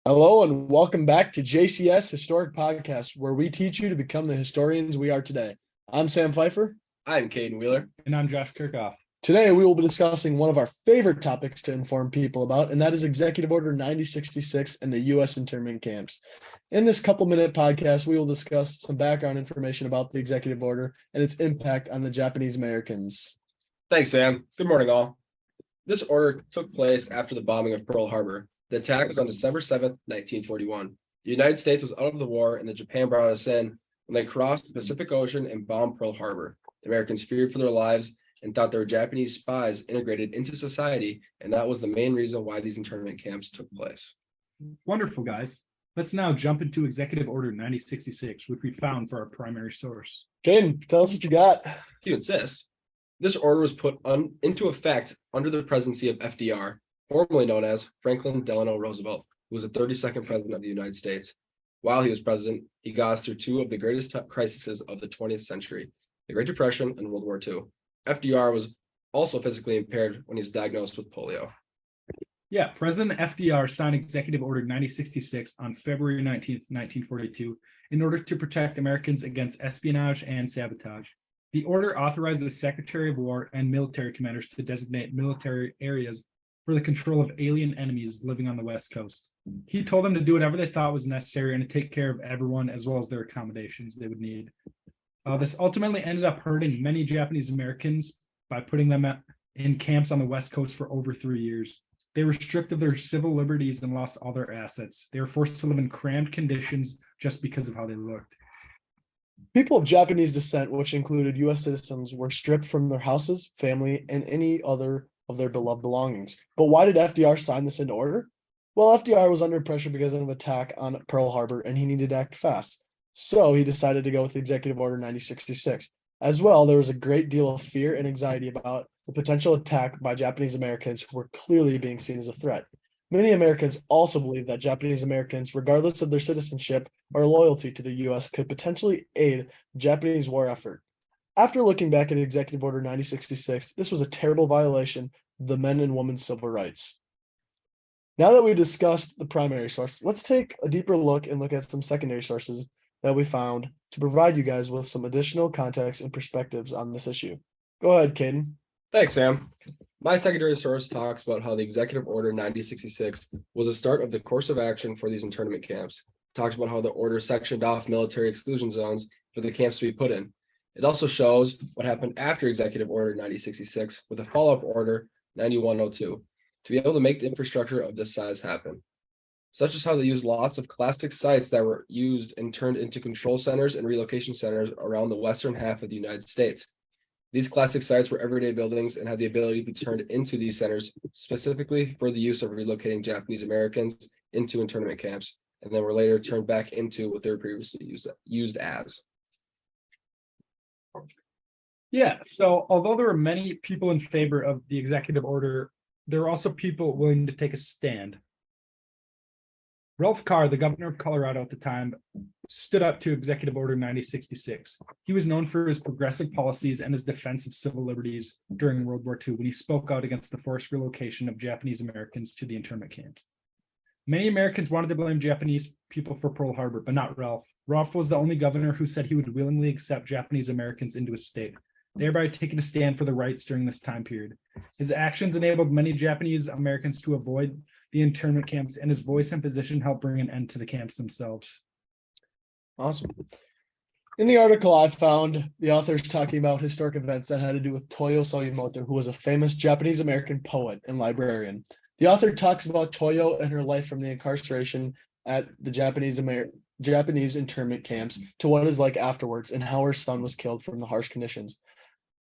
Hello and welcome back to JCS Historic Podcast, where we teach you to become the historians we are today. I'm Sam Pfeiffer. I'm Caden Wheeler. And I'm Josh Kirkhoff. Today, we will be discussing one of our favorite topics to inform people about, and that is Executive Order 9066 and the U.S. internment camps. In this couple-minute podcast, we will discuss some background information about the Executive Order and its impact on the Japanese Americans. Thanks, Sam. Good morning, all. This order took place after the bombing of Pearl Harbor. The attack was on December 7th, 1941. The United States was out of the war, and Japan brought us in when they crossed the Pacific Ocean and bombed Pearl Harbor. The Americans feared for their lives and thought there were Japanese spies integrated into society, and that was the main reason why these internment camps took place. Wonderful, guys. Let's now jump into Executive Order 9066, which we found for our primary source. Caden, tell us what you got. If you insist. This order was put into effect under the presidency of FDR, formerly known as Franklin Delano Roosevelt, who was the 32nd president of the United States. While he was president, he got us through two of the greatest crises of the 20th century, the Great Depression and World War II. FDR was also physically impaired when he was diagnosed with polio. Yeah, President FDR signed Executive Order 9066 on February 19th, 1942, in order to protect Americans against espionage and sabotage. The order authorized the Secretary of War and military commanders to designate military areas for the control of alien enemies living on the West Coast. He told them to do whatever they thought was necessary and to take care of everyone as well as their accommodations they would need. This ultimately ended up hurting many Japanese Americans by putting them in camps on the West Coast for over 3 years. They were stripped of their civil liberties and lost all their assets. They were forced to live in cramped conditions just because of how they looked. People of Japanese descent, which included U.S. citizens, were stripped from their houses, family, and any other of their beloved belongings. But why did FDR sign this into order? Well, FDR was under pressure because of an attack on Pearl Harbor, and he needed to act fast. So he decided to go with Executive Order 9066. As well, there was a great deal of fear and anxiety about the potential attack by Japanese Americans who were clearly being seen as a threat. Many Americans also believe that Japanese Americans, regardless of their citizenship or loyalty to the U.S., could potentially aid the Japanese war effort. After looking back at Executive Order 9066, this was a terrible violation of the men and women's civil rights. Now that we've discussed the primary source, let's take a deeper look and look at some secondary sources that we found to provide you guys with some additional context and perspectives on this issue. Go ahead, Caden. Thanks, Sam. My secondary source talks about how the Executive Order 9066 was the start of the course of action for these internment camps. It talks about how the order sectioned off military exclusion zones for the camps to be put in. It also shows what happened after Executive Order 9066 with a follow-up order 9102 to be able to make the infrastructure of this size happen. Such as how they used lots of classic sites that were used and turned into control centers and relocation centers around the western half of the United States. These classic sites were everyday buildings and had the ability to be turned into these centers specifically for the use of relocating Japanese Americans into internment camps, and then were later turned back into what they were previously used as. Yeah, so although there were many people in favor of the executive order, there were also people willing to take a stand. Ralph Carr, the governor of Colorado at the time, stood up to Executive Order 9066. He was known for his progressive policies and his defense of civil liberties during World War II when he spoke out against the forced relocation of Japanese Americans to the internment camps. Many Americans wanted to blame Japanese people for Pearl Harbor, but not Ralph. Ralph was the only governor who said he would willingly accept Japanese Americans into his state, thereby taking a stand for the rights during this time period. His actions enabled many Japanese Americans to avoid the internment camps, and his voice and position helped bring an end to the camps themselves. Awesome. In the article I found, the authors talking about historic events that had to do with Toyo Sugimoto, who was a famous Japanese American poet and librarian. The author talks about Toyo and her life from the incarceration at the Japanese internment camps to what it is like afterwards and how her son was killed from the harsh conditions.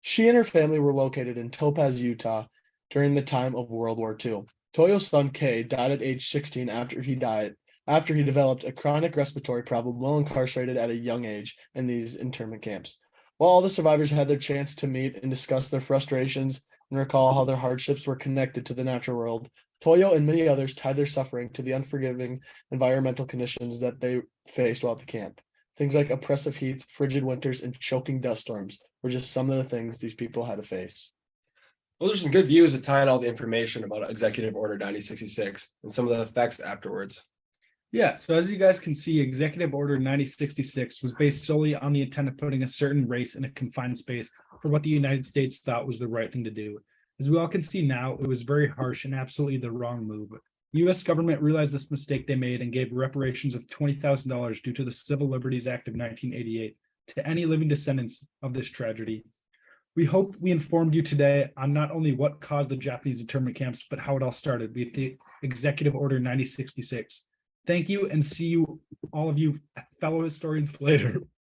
She and her family were located in Topaz, Utah during the time of World War II. Toyo's son Kei died at age 16 after he developed a chronic respiratory problem while incarcerated at a young age in these internment camps. While all the survivors had their chance to meet and discuss their frustrations and recall how their hardships were connected to the natural world, Toyo and many others tied their suffering to the unforgiving environmental conditions that they faced while at the camp. Things like oppressive heats, frigid winters, and choking dust storms were just some of the things these people had to face. Those are some good views to tie in all the information about Executive Order 9066 and some of the effects afterwards. Yeah, so as you guys can see, Executive Order 9066 was based solely on the intent of putting a certain race in a confined space for what the United States thought was the right thing to do. As we all can see now, it was very harsh and absolutely the wrong move. The US government realized this mistake they made and gave reparations of $20,000 due to the Civil Liberties Act of 1988 to any living descendants of this tragedy. We hope we informed you today on not only what caused the Japanese internment camps, but how it all started with the Executive Order 9066. Thank you and see you, all of you fellow historians later.